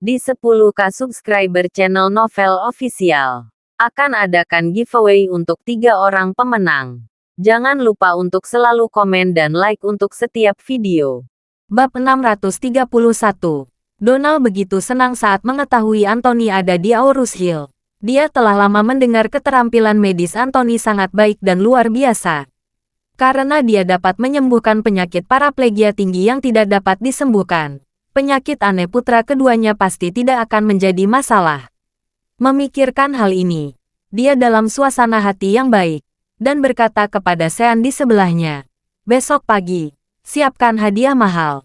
Di 10K subscriber channel Novel Official, akan adakan giveaway untuk 3 orang pemenang. Jangan lupa untuk selalu komen dan like untuk setiap video. Bab 631. Donald begitu senang saat mengetahui Anthony ada di Aurus Hill. Dia telah lama mendengar keterampilan medis Anthony sangat baik dan luar biasa. Karena dia dapat menyembuhkan penyakit paraplegia tinggi yang tidak dapat disembuhkan. Penyakit aneh putra keduanya pasti tidak akan menjadi masalah. Memikirkan hal ini, dia dalam suasana hati yang baik, dan berkata kepada Sean di sebelahnya, "Besok pagi, siapkan hadiah mahal.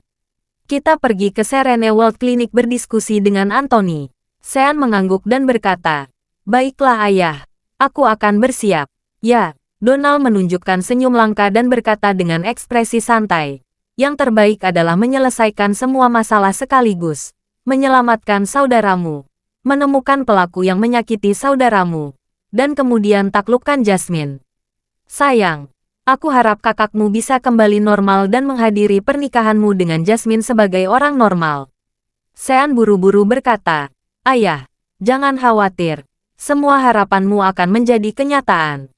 Kita pergi ke Serene World Clinic berdiskusi dengan Anthony." Sean mengangguk dan berkata, "Baiklah ayah, aku akan bersiap." "Ya." Donald menunjukkan senyum langka dan berkata dengan ekspresi santai, "Yang terbaik adalah menyelesaikan semua masalah sekaligus. Menyelamatkan saudaramu, menemukan pelaku yang menyakiti saudaramu, dan kemudian taklukkan Jasmine. Sayang, aku harap kakakmu bisa kembali normal dan menghadiri pernikahanmu dengan Jasmine sebagai orang normal." Sean buru-buru berkata, "Ayah, jangan khawatir. Semua harapanmu akan menjadi kenyataan.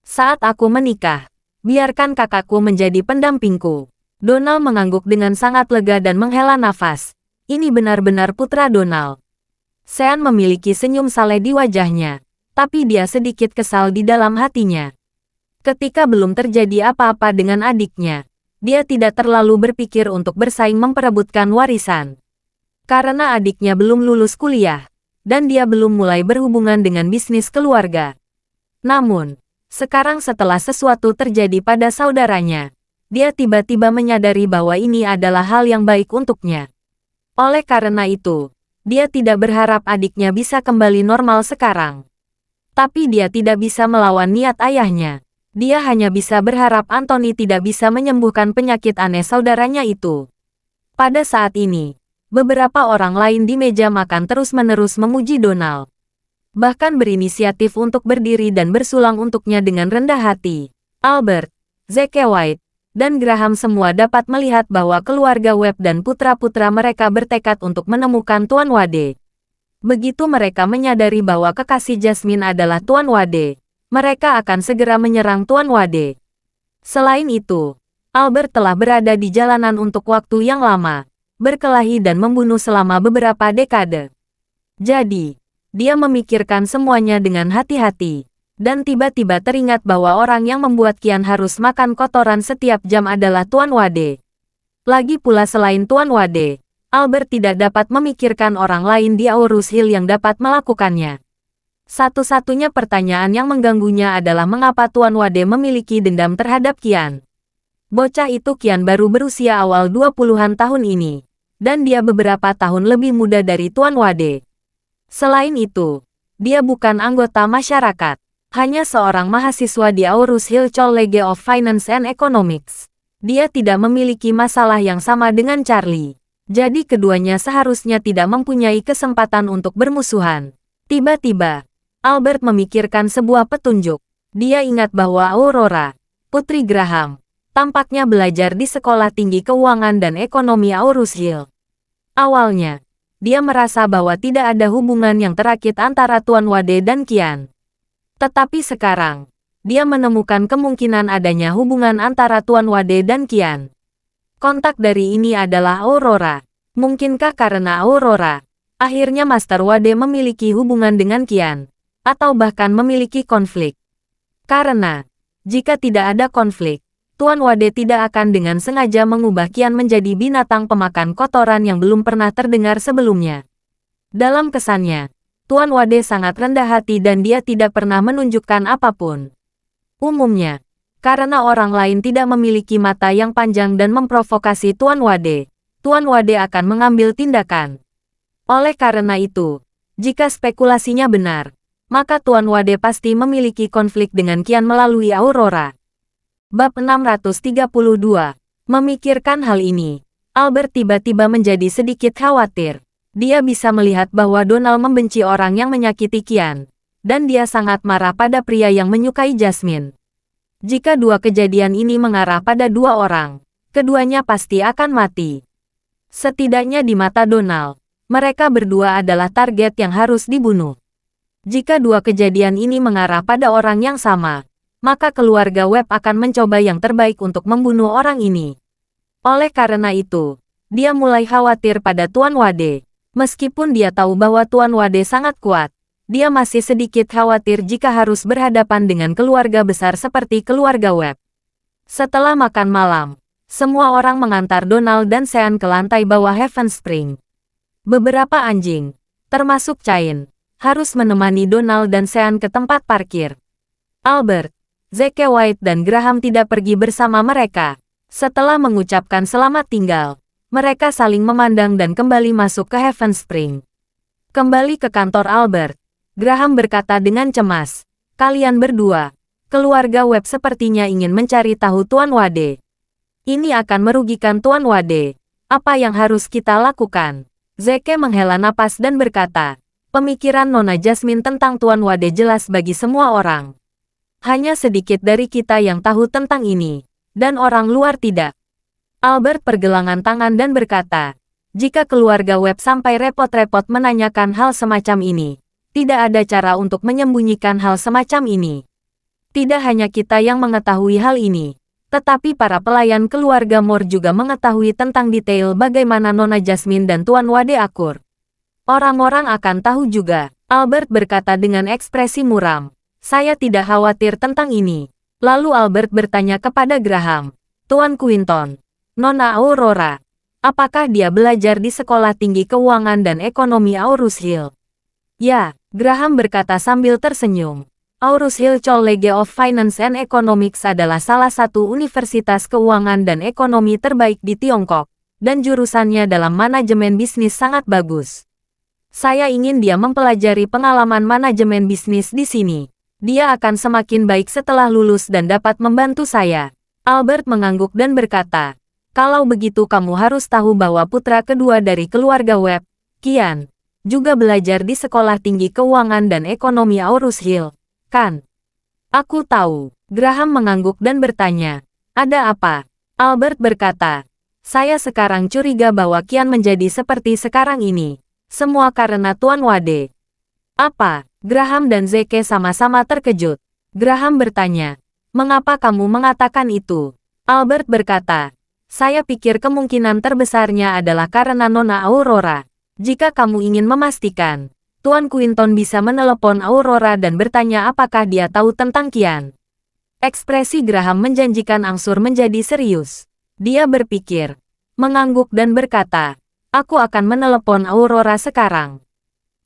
Saat aku menikah, biarkan kakakku menjadi pendampingku." Donald mengangguk dengan sangat lega dan menghela nafas. Ini benar-benar putra Donald. Sean memiliki senyum saleh di wajahnya, tapi dia sedikit kesal di dalam hatinya. Ketika belum terjadi apa-apa dengan adiknya, dia tidak terlalu berpikir untuk bersaing memperebutkan warisan. Karena adiknya belum lulus kuliah, dan dia belum mulai berhubungan dengan bisnis keluarga. Namun, sekarang setelah sesuatu terjadi pada saudaranya, dia tiba-tiba menyadari bahwa ini adalah hal yang baik untuknya. Oleh karena itu, dia tidak berharap adiknya bisa kembali normal sekarang. Tapi dia tidak bisa melawan niat ayahnya. Dia hanya bisa berharap Anthony tidak bisa menyembuhkan penyakit aneh saudaranya itu. Pada saat ini, beberapa orang lain di meja makan terus-menerus memuji Donald. Bahkan berinisiatif untuk berdiri dan bersulang untuknya dengan rendah hati. Albert, Zeke White, dan Graham semua dapat melihat bahwa keluarga Webb dan putra-putra mereka bertekad untuk menemukan Tuan Wade. Begitu mereka menyadari bahwa kekasih Jasmine adalah Tuan Wade, mereka akan segera menyerang Tuan Wade. Selain itu, Albert telah berada di jalanan untuk waktu yang lama, berkelahi dan membunuh selama beberapa dekade. Jadi, dia memikirkan semuanya dengan hati-hati. Dan tiba-tiba teringat bahwa orang yang membuat Kian harus makan kotoran setiap jam adalah Tuan Wade. Lagi pula selain Tuan Wade, Albert tidak dapat memikirkan orang lain di Aurus Hill yang dapat melakukannya. Satu-satunya pertanyaan yang mengganggunya adalah mengapa Tuan Wade memiliki dendam terhadap Kian. Bocah itu Kian baru berusia awal 20-an tahun ini, dan dia beberapa tahun lebih muda dari Tuan Wade. Selain itu, dia bukan anggota masyarakat. Hanya seorang mahasiswa di Aurus Hill College of Finance and Economics. Dia tidak memiliki masalah yang sama dengan Charlie. Jadi keduanya seharusnya tidak mempunyai kesempatan untuk bermusuhan. Tiba-tiba, Albert memikirkan sebuah petunjuk. Dia ingat bahwa Aurora, putri Graham, tampaknya belajar di Sekolah Tinggi Keuangan dan Ekonomi Aurus Hill. Awalnya, dia merasa bahwa tidak ada hubungan yang terakit antara Tuan Wade dan Kian. Tetapi sekarang, dia menemukan kemungkinan adanya hubungan antara Tuan Wade dan Kian. Kontak dari ini adalah Aurora. Mungkinkah karena Aurora, akhirnya Master Wade memiliki hubungan dengan Kian, atau bahkan memiliki konflik? Karena, jika tidak ada konflik, Tuan Wade tidak akan dengan sengaja mengubah Kian menjadi binatang pemakan kotoran yang belum pernah terdengar sebelumnya. Dalam kesannya, Tuan Wade sangat rendah hati dan dia tidak pernah menunjukkan apapun. Umumnya, karena orang lain tidak memiliki mata yang panjang dan memprovokasi Tuan Wade akan mengambil tindakan. Oleh karena itu, jika spekulasinya benar, maka Tuan Wade pasti memiliki konflik dengan Kian melalui Aurora. Bab 632. Memikirkan hal ini, Albert tiba-tiba menjadi sedikit khawatir. Dia bisa melihat bahwa Donald membenci orang yang menyakiti Kian, dan dia sangat marah pada pria yang menyukai Jasmine. Jika dua kejadian ini mengarah pada dua orang, keduanya pasti akan mati. Setidaknya di mata Donald, Mereka berdua adalah target yang harus dibunuh. Jika dua kejadian ini mengarah pada orang yang sama, maka keluarga Webb akan mencoba yang terbaik untuk membunuh orang ini. Oleh karena itu, dia mulai khawatir pada Tuan Wade. Meskipun dia tahu bahwa Tuan Wade sangat kuat, dia masih sedikit khawatir jika harus berhadapan dengan keluarga besar seperti keluarga Webb. Setelah makan malam, semua orang mengantar Donald dan Sean ke lantai bawah Heaven Spring. Beberapa anjing, termasuk Cain, harus menemani Donald dan Sean ke tempat parkir. Albert, Zeke White dan Graham tidak pergi bersama mereka. Setelah mengucapkan selamat tinggal, mereka saling memandang dan kembali masuk ke Heaven Spring. Kembali ke kantor Albert, Graham berkata dengan cemas, "Kalian berdua, keluarga Webb sepertinya ingin mencari tahu Tuan Wade. Ini akan merugikan Tuan Wade. Apa yang harus kita lakukan?" Zeke menghela napas dan berkata, "Pemikiran Nona Jasmine tentang Tuan Wade jelas bagi semua orang. Hanya sedikit dari kita yang tahu tentang ini, dan orang luar tidak." Albert pergelangan tangan dan berkata, "Jika keluarga Webb sampai repot-repot menanyakan hal semacam ini, tidak ada cara untuk menyembunyikan hal semacam ini. Tidak hanya kita yang mengetahui hal ini, tetapi para pelayan keluarga Moore juga mengetahui tentang detail bagaimana Nona Jasmine dan Tuan Wade akur. Orang-orang akan tahu juga." Albert berkata dengan ekspresi muram, "Saya tidak khawatir tentang ini." Lalu Albert bertanya kepada Graham, "Tuan Quinton, Nona Aurora, apakah dia belajar di Sekolah Tinggi Keuangan dan Ekonomi Aurus Hill?" "Ya," Graham berkata sambil tersenyum. Aurus Hill College of Finance and Economics adalah salah satu universitas keuangan dan ekonomi terbaik di Tiongkok, dan jurusannya dalam manajemen bisnis sangat bagus. Saya ingin dia mempelajari pengalaman manajemen bisnis di sini. Dia akan semakin baik setelah lulus dan dapat membantu saya. Albert mengangguk dan berkata, "Kalau begitu kamu harus tahu bahwa putra kedua dari keluarga Webb, Kian, juga belajar di Sekolah Tinggi Keuangan dan Ekonomi Aurus Hill, kan?" "Aku tahu." Graham mengangguk dan bertanya, "Ada apa?" Albert berkata, "Saya sekarang curiga bahwa Kian menjadi seperti sekarang ini. Semua karena Tuan Wade." "Apa?" Graham dan Zeke sama-sama terkejut. Graham bertanya, "Mengapa kamu mengatakan itu?" Albert berkata, "Saya pikir kemungkinan terbesarnya adalah karena Nona Aurora. Jika kamu ingin memastikan, Tuan Quinton bisa menelepon Aurora dan bertanya apakah dia tahu tentang Kian." Ekspresi Graham menjanjikan angsur menjadi serius. Dia berpikir, mengangguk dan berkata, "Aku akan menelepon Aurora sekarang."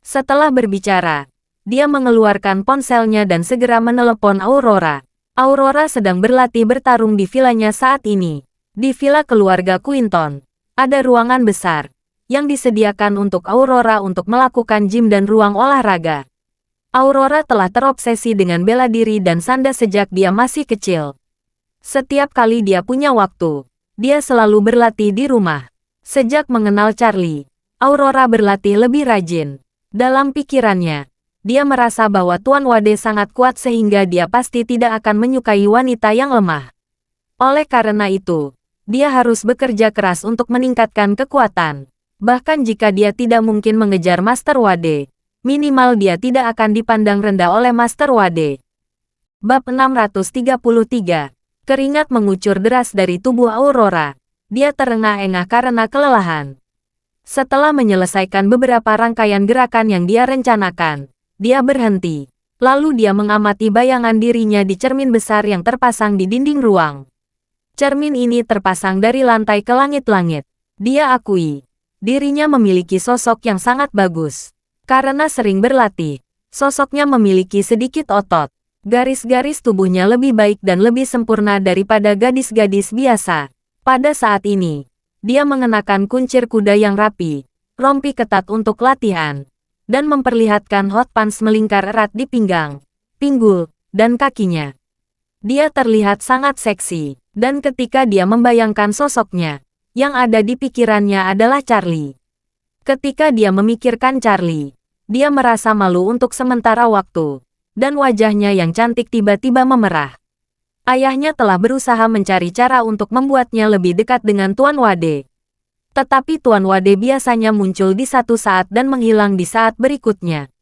Setelah berbicara, dia mengeluarkan ponselnya dan segera menelepon Aurora. Aurora sedang berlatih bertarung di vilanya saat ini. Di villa keluarga Quinton, ada ruangan besar yang disediakan untuk Aurora untuk melakukan gym dan ruang olahraga. Aurora telah terobsesi dengan bela diri dan sanda sejak dia masih kecil. Setiap kali dia punya waktu, dia selalu berlatih di rumah. Sejak mengenal Charlie, Aurora berlatih lebih rajin. Dalam pikirannya, dia merasa bahwa Tuan Wade sangat kuat sehingga dia pasti tidak akan menyukai wanita yang lemah. Oleh karena itu, dia harus bekerja keras untuk meningkatkan kekuatan. Bahkan jika dia tidak mungkin mengejar Master Wade, minimal dia tidak akan dipandang rendah oleh Master Wade. Bab 633. Keringat mengucur deras dari tubuh Aurora. Dia terengah-engah karena kelelahan. Setelah menyelesaikan beberapa rangkaian gerakan yang dia rencanakan, dia berhenti. Lalu dia mengamati bayangan dirinya di cermin besar yang terpasang di dinding ruang. Cermin ini terpasang dari lantai ke langit-langit. Dia akui, dirinya memiliki sosok yang sangat bagus. Karena sering berlatih, sosoknya memiliki sedikit otot. Garis-garis tubuhnya lebih baik dan lebih sempurna daripada gadis-gadis biasa. Pada saat ini, dia mengenakan kuncir kuda yang rapi, rompi ketat untuk latihan, dan memperlihatkan hot pants melingkar erat di pinggang, pinggul, dan kakinya. Dia terlihat sangat seksi, dan ketika dia membayangkan sosoknya, yang ada di pikirannya adalah Charlie. Ketika dia memikirkan Charlie, dia merasa malu untuk sementara waktu, dan wajahnya yang cantik tiba-tiba memerah. Ayahnya telah berusaha mencari cara untuk membuatnya lebih dekat dengan Tuan Wade. Tetapi Tuan Wade biasanya muncul di satu saat dan menghilang di saat berikutnya.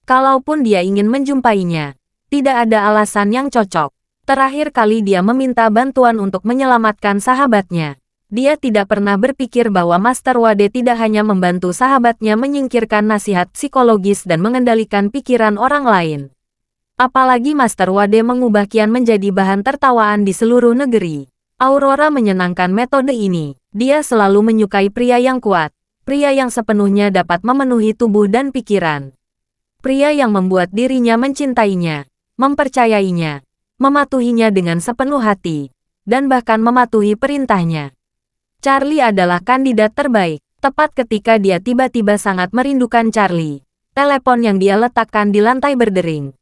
Kalaupun dia ingin menjumpainya, tidak ada alasan yang cocok. Terakhir kali dia meminta bantuan untuk menyelamatkan sahabatnya. Dia tidak pernah berpikir bahwa Master Wade tidak hanya membantu sahabatnya menyingkirkan nasihat psikologis dan mengendalikan pikiran orang lain. Apalagi Master Wade mengubah Qian menjadi bahan tertawaan di seluruh negeri. Aurora menyenangkan metode ini. Dia selalu menyukai pria yang kuat, pria yang sepenuhnya dapat memenuhi tubuh dan pikiran. Pria yang membuat dirinya mencintainya, mempercayainya, mematuhinya dengan sepenuh hati, dan bahkan mematuhi perintahnya. Charlie adalah kandidat terbaik. Tepat ketika dia tiba-tiba sangat merindukan Charlie, telepon yang dia letakkan di lantai berdering.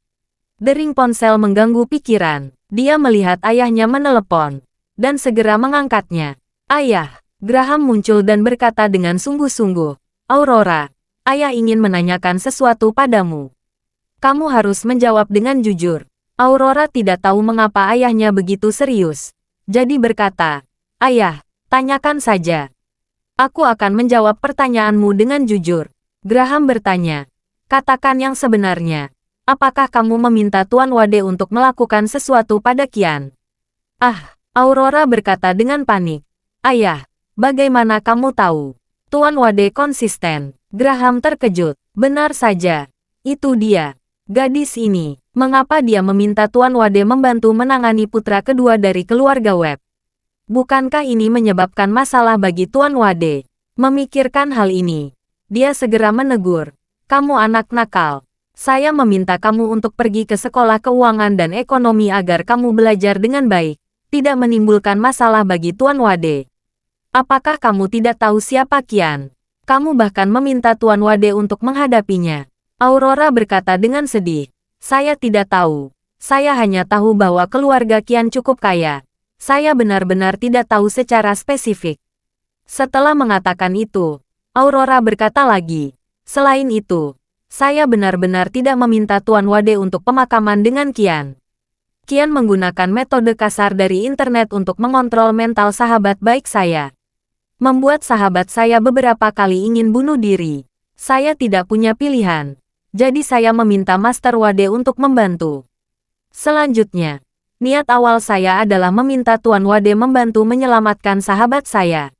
Dering ponsel mengganggu pikiran. Dia melihat ayahnya menelepon, dan segera mengangkatnya. Ayah, Graham muncul dan berkata dengan sungguh-sungguh, Aurora, ayah ingin menanyakan sesuatu padamu. Kamu harus menjawab dengan jujur. Aurora tidak tahu mengapa ayahnya begitu serius. Jadi berkata, Ayah, tanyakan saja. Aku akan menjawab pertanyaanmu dengan jujur. Graham bertanya, katakan yang sebenarnya. Apakah kamu meminta Tuan Wade untuk melakukan sesuatu pada Qian? Aurora berkata dengan panik. Ayah, bagaimana kamu tahu? Tuan Wade konsisten. Graham terkejut. Benar saja. Itu dia. Gadis ini. Mengapa dia meminta Tuan Wade membantu menangani putra kedua dari keluarga Webb? Bukankah ini menyebabkan masalah bagi Tuan Wade? Memikirkan hal ini, dia segera menegur. Kamu anak nakal. Saya meminta kamu untuk pergi ke sekolah keuangan dan ekonomi agar kamu belajar dengan baik, tidak menimbulkan masalah bagi Tuan Wade. Apakah kamu tidak tahu siapa Qian? Kamu bahkan meminta Tuan Wade untuk menghadapinya. Aurora berkata dengan sedih. Saya tidak tahu. Saya hanya tahu bahwa keluarga Qian cukup kaya. Saya benar-benar tidak tahu secara spesifik. Setelah mengatakan itu, Aurora berkata lagi, selain itu, saya benar-benar tidak meminta Tuan Wade untuk pemakaman dengan Qian. Qian menggunakan metode kasar dari internet untuk mengontrol mental sahabat baik saya. Membuat sahabat saya beberapa kali ingin bunuh diri. Saya tidak punya pilihan. Jadi saya meminta Master Wade untuk membantu. Selanjutnya, niat awal saya adalah meminta Tuan Wade membantu menyelamatkan sahabat saya.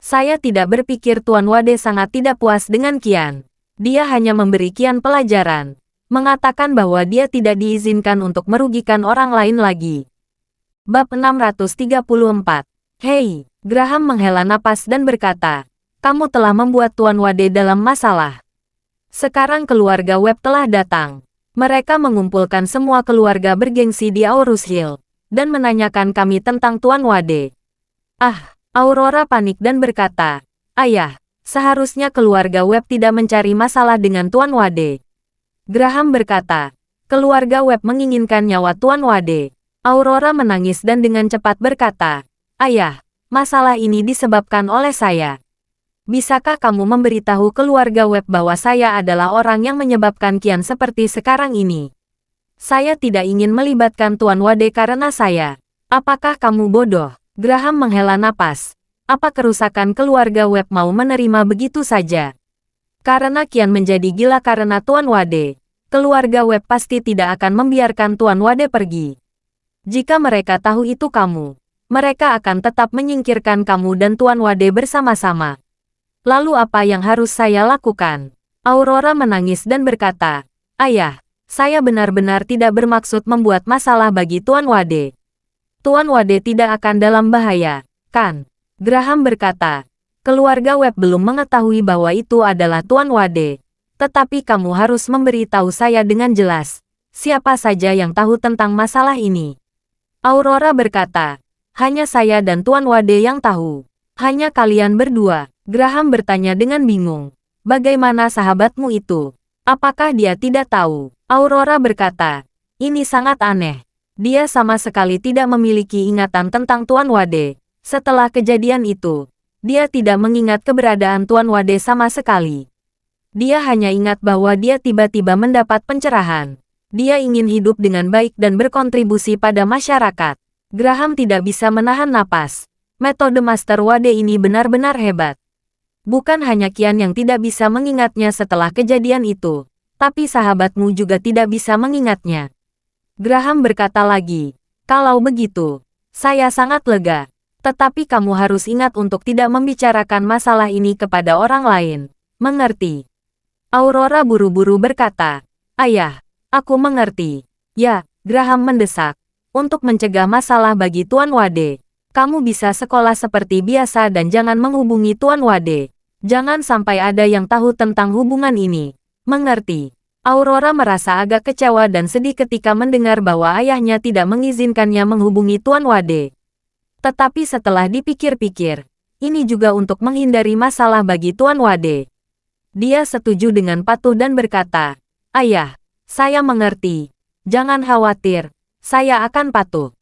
Saya tidak berpikir Tuan Wade sangat tidak puas dengan Qian. Dia hanya memberi Qian pelajaran, mengatakan bahwa dia tidak diizinkan untuk merugikan orang lain lagi. Bab 634. Hei, Graham menghela napas dan berkata, kamu telah membuat Tuan Wade dalam masalah. Sekarang keluarga Webb telah datang. Mereka mengumpulkan semua keluarga bergengsi di Aurus Hill, dan menanyakan kami tentang Tuan Wade. Aurora panik dan berkata, Ayah, seharusnya keluarga Webb tidak mencari masalah dengan Tuan Wade. Graham berkata, keluarga Webb menginginkan nyawa Tuan Wade. Aurora menangis dan dengan cepat berkata, Ayah, masalah ini disebabkan oleh saya. Bisakah kamu memberitahu keluarga Webb bahwa saya adalah orang yang menyebabkan Qian seperti sekarang ini? Saya tidak ingin melibatkan Tuan Wade karena saya. Apakah kamu bodoh? Graham menghela napas. Apa kerusakan keluarga Webb mau menerima begitu saja? Karena Qian menjadi gila karena Tuan Wade, keluarga Webb pasti tidak akan membiarkan Tuan Wade pergi. Jika mereka tahu itu kamu, mereka akan tetap menyingkirkan kamu dan Tuan Wade bersama-sama. Lalu apa yang harus saya lakukan? Aurora menangis dan berkata, Ayah, saya benar-benar tidak bermaksud membuat masalah bagi Tuan Wade. Tuan Wade tidak akan dalam bahaya, kan? Graham berkata, keluarga Webb belum mengetahui bahwa itu adalah Tuan Wade. Tetapi kamu harus memberitahu saya dengan jelas, siapa saja yang tahu tentang masalah ini. Aurora berkata, hanya saya dan Tuan Wade yang tahu. Hanya kalian berdua. Graham bertanya dengan bingung. Bagaimana sahabatmu itu? Apakah dia tidak tahu? Aurora berkata, ini sangat aneh. Dia sama sekali tidak memiliki ingatan tentang Tuan Wade. Setelah kejadian itu, dia tidak mengingat keberadaan Tuan Wade sama sekali. Dia hanya ingat bahwa dia tiba-tiba mendapat pencerahan. Dia ingin hidup dengan baik dan berkontribusi pada masyarakat. Graham tidak bisa menahan napas. Metode Master Wade ini benar-benar hebat. Bukan hanya Kian yang tidak bisa mengingatnya setelah kejadian itu, tapi sahabatmu juga tidak bisa mengingatnya. Graham berkata lagi, kalau begitu, saya sangat lega. Tetapi kamu harus ingat untuk tidak membicarakan masalah ini kepada orang lain. Mengerti? Aurora buru-buru berkata, Ayah, aku mengerti. Ya, Graham mendesak. Untuk mencegah masalah bagi Tuan Wade, kamu bisa sekolah seperti biasa dan jangan menghubungi Tuan Wade. Jangan sampai ada yang tahu tentang hubungan ini. Mengerti? Aurora merasa agak kecewa dan sedih ketika mendengar bahwa ayahnya tidak mengizinkannya menghubungi Tuan Wade. Tetapi setelah dipikir-pikir, ini juga untuk menghindari masalah bagi Tuan Wade. Dia setuju dengan patuh dan berkata, Ayah, saya mengerti. Jangan khawatir, saya akan patuh.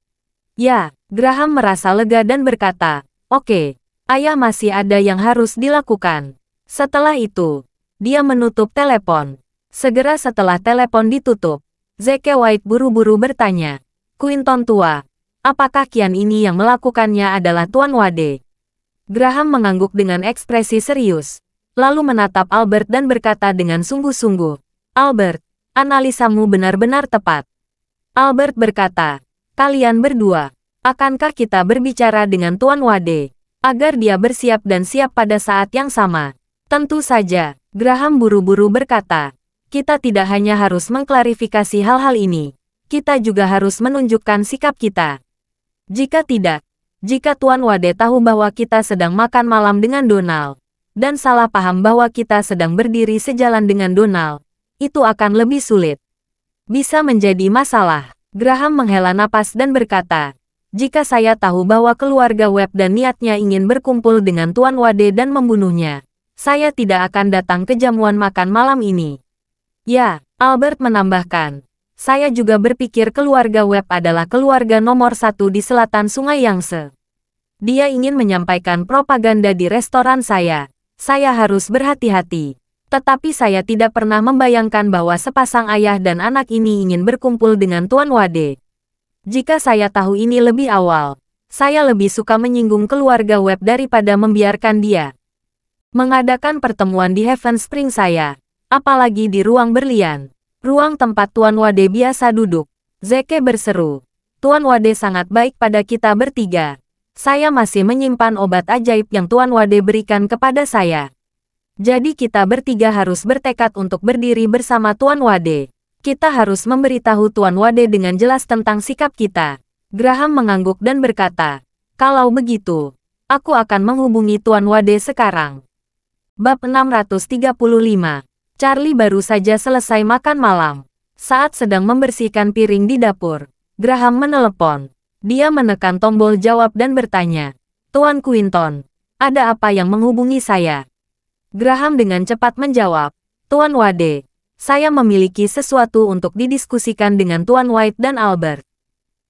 Ya, Graham merasa lega dan berkata, Oke. Ayah masih ada yang harus dilakukan. Setelah itu, dia menutup telepon. Segera setelah telepon ditutup, Zeke White buru-buru bertanya, Quinton tua, apakah Kian ini yang melakukannya adalah Tuan Wade? Graham mengangguk dengan ekspresi serius, lalu menatap Albert dan berkata dengan sungguh-sungguh, Albert, analisamu benar-benar tepat. Albert berkata, kalian berdua, akankah kita berbicara dengan Tuan Wade? Agar dia bersiap dan siap pada saat yang sama. Tentu saja, Graham buru-buru berkata, kita tidak hanya harus mengklarifikasi hal-hal ini, kita juga harus menunjukkan sikap kita. Jika tidak, jika Tuan Wade tahu bahwa kita sedang makan malam dengan Donald, dan salah paham bahwa kita sedang berdiri sejalan dengan Donald, itu akan lebih sulit. Bisa menjadi masalah. Graham menghela napas dan berkata, jika saya tahu bahwa keluarga Webb dan niatnya ingin berkumpul dengan Tuan Wade dan membunuhnya, saya tidak akan datang ke jamuan makan malam ini. Ya, Albert menambahkan, saya juga berpikir keluarga Webb adalah keluarga nomor 1 di selatan Sungai Yangtze. Dia ingin menyampaikan propaganda di restoran saya harus berhati-hati. Tetapi saya tidak pernah membayangkan bahwa sepasang ayah dan anak ini ingin berkumpul dengan Tuan Wade. Jika saya tahu ini lebih awal, saya lebih suka menyinggung keluarga Webb daripada membiarkan dia mengadakan pertemuan di Heaven Spring saya, apalagi di ruang berlian, ruang tempat Tuan Wade biasa duduk. Zeke berseru, Tuan Wade sangat baik pada kita bertiga. Saya masih menyimpan obat ajaib yang Tuan Wade berikan kepada saya. Jadi kita bertiga harus bertekad untuk berdiri bersama Tuan Wade. Kita harus memberitahu Tuan Wade dengan jelas tentang sikap kita. Graham mengangguk dan berkata, kalau begitu, aku akan menghubungi Tuan Wade sekarang. Bab 635. Charlie baru saja selesai makan malam. Saat sedang membersihkan piring di dapur, Graham menelepon. Dia menekan tombol jawab dan bertanya, Tuan Quinton, ada apa yang menghubungi saya? Graham dengan cepat menjawab, Tuan Wade, saya memiliki sesuatu untuk didiskusikan dengan Tuan White dan Albert.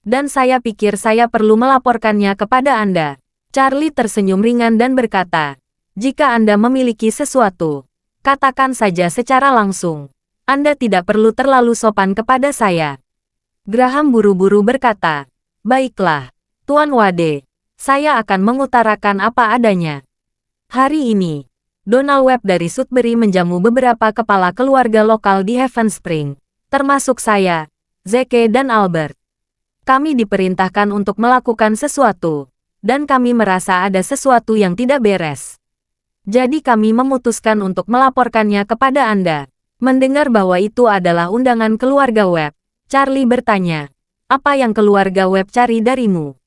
Dan saya pikir saya perlu melaporkannya kepada Anda. Charlie tersenyum ringan dan berkata, jika Anda memiliki sesuatu, katakan saja secara langsung. Anda tidak perlu terlalu sopan kepada saya. Graham buru-buru berkata, baiklah, Tuan Wade, saya akan mengutarakan apa adanya. Hari ini, Donald Webb dari Sudbury menjamu beberapa kepala keluarga lokal di Heaven Spring, termasuk saya, Zeke dan Albert. Kami diperintahkan untuk melakukan sesuatu, dan kami merasa ada sesuatu yang tidak beres. Jadi kami memutuskan untuk melaporkannya kepada Anda. Mendengar bahwa itu adalah undangan keluarga Webb, Charlie bertanya, apa yang keluarga Webb cari darimu?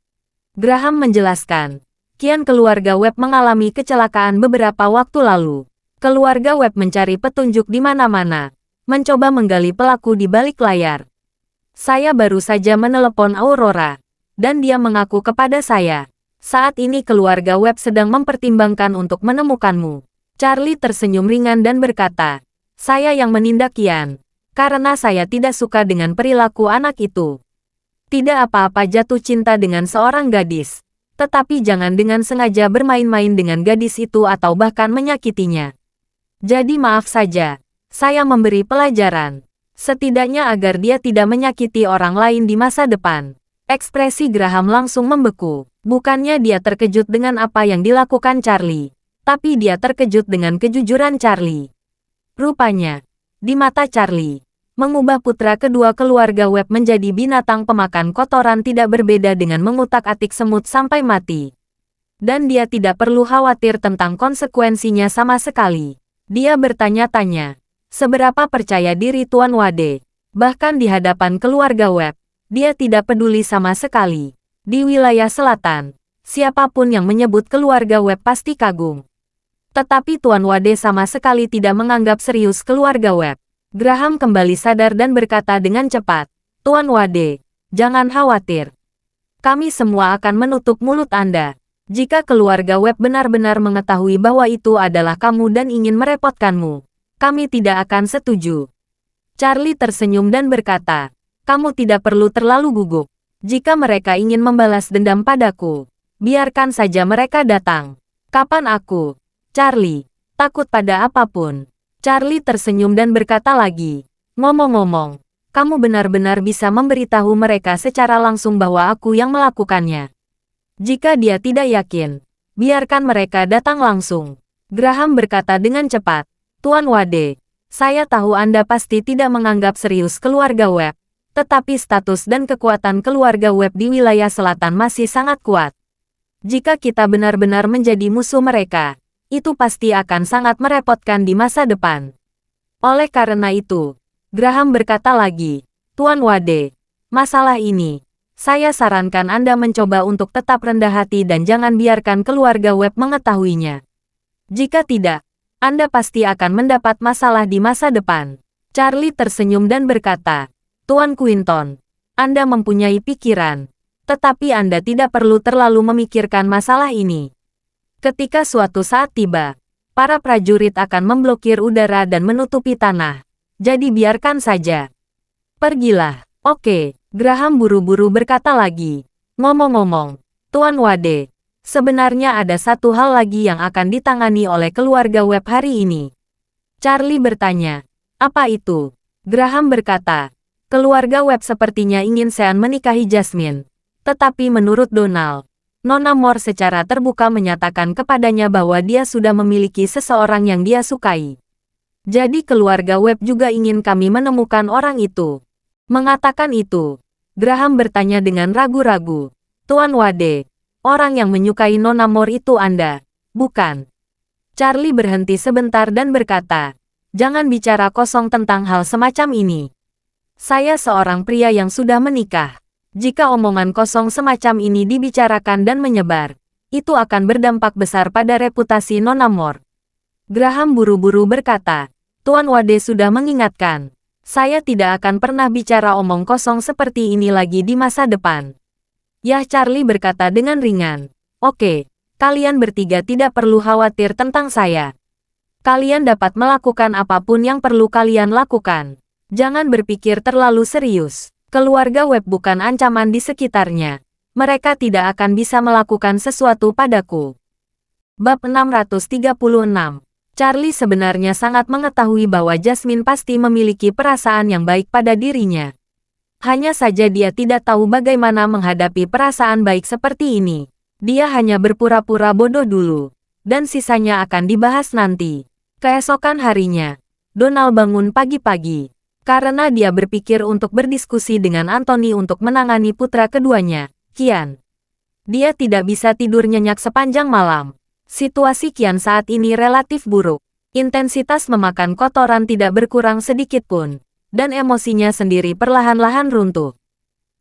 Graham menjelaskan, kian keluarga Webb mengalami kecelakaan beberapa waktu lalu. Keluarga Webb mencari petunjuk di mana-mana, mencoba menggali pelaku di balik layar. Saya baru saja menelepon Aurora, dan dia mengaku kepada saya, saat ini keluarga Webb sedang mempertimbangkan untuk menemukanmu. Charlie tersenyum ringan dan berkata, saya yang menindak Kian, karena saya tidak suka dengan perilaku anak itu. Tidak apa-apa jatuh cinta dengan seorang gadis, tetapi jangan dengan sengaja bermain-main dengan gadis itu atau bahkan menyakitinya. Jadi maaf saja, saya memberi pelajaran, setidaknya agar dia tidak menyakiti orang lain di masa depan. Ekspresi Graham langsung membeku, bukannya dia terkejut dengan apa yang dilakukan Charlie, Tapi dia terkejut dengan kejujuran Charlie. Rupanya, di mata Charlie, mengubah putra kedua keluarga Webb menjadi binatang pemakan kotoran tidak berbeda dengan mengutak-atik semut sampai mati. Dan dia tidak perlu khawatir tentang konsekuensinya sama sekali. Dia bertanya-tanya, seberapa percaya diri Tuan Wade. Bahkan di hadapan keluarga Webb, dia tidak peduli sama sekali. Di wilayah selatan, siapapun yang menyebut keluarga Webb pasti kagum. Tetapi Tuan Wade sama sekali tidak menganggap serius keluarga Webb. Graham kembali sadar dan berkata dengan cepat, Tuan Wade, jangan khawatir. Kami semua akan menutup mulut Anda. Jika keluarga Webb benar-benar mengetahui bahwa itu adalah kamu dan ingin merepotkanmu, kami tidak akan setuju. Charlie tersenyum dan berkata, kamu tidak perlu terlalu gugup. Jika mereka ingin membalas dendam padaku, biarkan saja mereka datang. Kapan aku, Charlie, takut pada apapun. Charlie tersenyum dan berkata lagi, ngomong-ngomong, kamu benar-benar bisa memberitahu mereka secara langsung bahwa aku yang melakukannya. Jika dia tidak yakin, biarkan mereka datang langsung. Graham berkata dengan cepat, Tuan Wade, saya tahu Anda pasti tidak menganggap serius keluarga Webb, tetapi status dan kekuatan keluarga Webb di wilayah selatan masih sangat kuat. Jika kita benar-benar menjadi musuh mereka, itu pasti akan sangat merepotkan di masa depan. Oleh karena itu, Graham berkata lagi, Tuan Wade, masalah ini, saya sarankan Anda mencoba untuk tetap rendah hati dan jangan biarkan keluarga Webb mengetahuinya. Jika tidak, Anda pasti akan mendapat masalah di masa depan. Charlie tersenyum dan berkata, Tuan Quinton, Anda mempunyai pikiran, tetapi Anda tidak perlu terlalu memikirkan masalah ini. Ketika suatu saat tiba, para prajurit akan memblokir udara dan menutupi tanah. Jadi biarkan saja. Pergilah. Oke, Graham buru-buru berkata lagi. Ngomong-ngomong, Tuan Wade, sebenarnya ada satu hal lagi yang akan ditangani oleh keluarga Webb hari ini. Charlie bertanya, apa itu? Graham berkata, keluarga Webb sepertinya ingin Sean menikahi Jasmine. Tetapi menurut Donald, Nona Moore secara terbuka menyatakan kepadanya bahwa dia sudah memiliki seseorang yang dia sukai. Jadi keluarga Webb juga ingin kami menemukan orang itu. Mengatakan itu, Graham bertanya dengan ragu-ragu. Tuan Wade, orang yang menyukai Nona Moore itu Anda, bukan? Charlie berhenti sebentar dan berkata, jangan bicara kosong tentang hal semacam ini. Saya seorang pria yang sudah menikah. Jika omongan kosong semacam ini dibicarakan dan menyebar, itu akan berdampak besar pada reputasi Nona Moore. Graham buru-buru berkata, Tuan Wade sudah mengingatkan, saya tidak akan pernah bicara omong kosong seperti ini lagi di masa depan. Yah, Charlie berkata dengan ringan, oke, kalian bertiga tidak perlu khawatir tentang saya. Kalian dapat melakukan apapun yang perlu kalian lakukan. Jangan berpikir terlalu serius. Keluarga Webb bukan ancaman di sekitarnya. Mereka tidak akan bisa melakukan sesuatu padaku. Bab 636. Charlie sebenarnya sangat mengetahui bahwa Jasmine pasti memiliki perasaan yang baik pada dirinya. Hanya saja dia tidak tahu bagaimana menghadapi perasaan baik seperti ini. Dia hanya berpura-pura bodoh dulu. Dan sisanya akan dibahas nanti. Keesokan harinya, Donald bangun pagi-pagi. Karena dia berpikir untuk berdiskusi dengan Anthony untuk menangani putra keduanya, Kian. Dia tidak bisa tidur nyenyak sepanjang malam. Situasi Kian saat ini relatif buruk. Intensitas memakan kotoran tidak berkurang sedikit pun. Dan emosinya sendiri perlahan-lahan runtuh.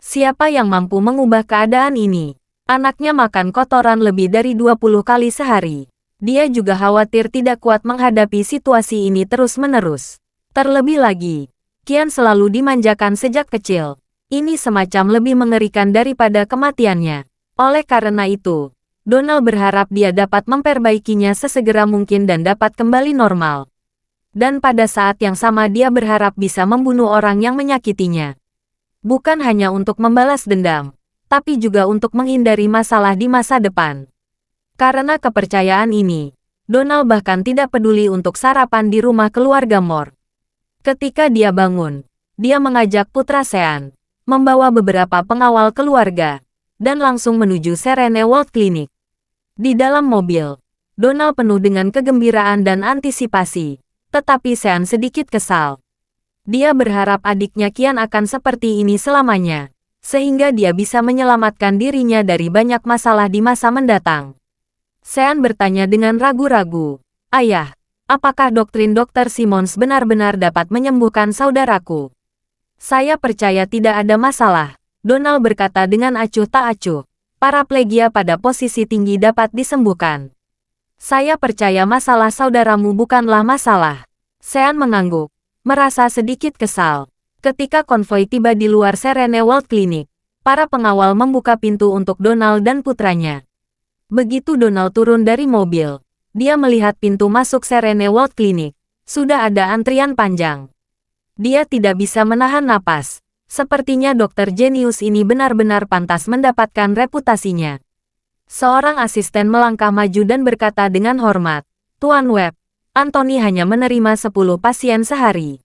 Siapa yang mampu mengubah keadaan ini? Anaknya makan kotoran lebih dari 20 kali sehari. Dia juga khawatir tidak kuat menghadapi situasi ini terus-menerus. Terlebih lagi, Kian selalu dimanjakan sejak kecil. Ini semacam lebih mengerikan daripada kematiannya. Oleh karena itu, Donald berharap dia dapat memperbaikinya sesegera mungkin dan dapat kembali normal. Dan pada saat yang sama dia berharap bisa membunuh orang yang menyakitinya. Bukan hanya untuk membalas dendam, tapi juga untuk menghindari masalah di masa depan. Karena kepercayaan ini, Donald bahkan tidak peduli untuk sarapan di rumah keluarga Moore. Ketika dia bangun, dia mengajak putra Sean, membawa beberapa pengawal keluarga, dan langsung menuju Serene World Clinic. Di dalam mobil, Donald penuh dengan kegembiraan dan antisipasi. Tetapi Sean sedikit kesal. Dia berharap adiknya Qian akan seperti ini selamanya, sehingga dia bisa menyelamatkan dirinya dari banyak masalah di masa mendatang. Sean bertanya dengan ragu-ragu, "Ayah, apakah doktrin Dr. Simmons benar-benar dapat menyembuhkan saudaraku?" "Saya percaya tidak ada masalah," Donald berkata dengan acuh tak acuh. "Paraplegia pada posisi tinggi dapat disembuhkan. Saya percaya masalah saudaramu bukanlah masalah." Sean mengangguk, merasa sedikit kesal. Ketika konvoi tiba di luar Serene World Clinic, para pengawal membuka pintu untuk Donald dan putranya. Begitu Donald turun dari mobil, dia melihat pintu masuk Serene World Clinic. Sudah ada antrian panjang. Dia tidak bisa menahan napas. Sepertinya dokter jenius ini benar-benar pantas mendapatkan reputasinya. Seorang asisten melangkah maju dan berkata dengan hormat, "Tuan Webb, Anthony hanya menerima 10 pasien sehari.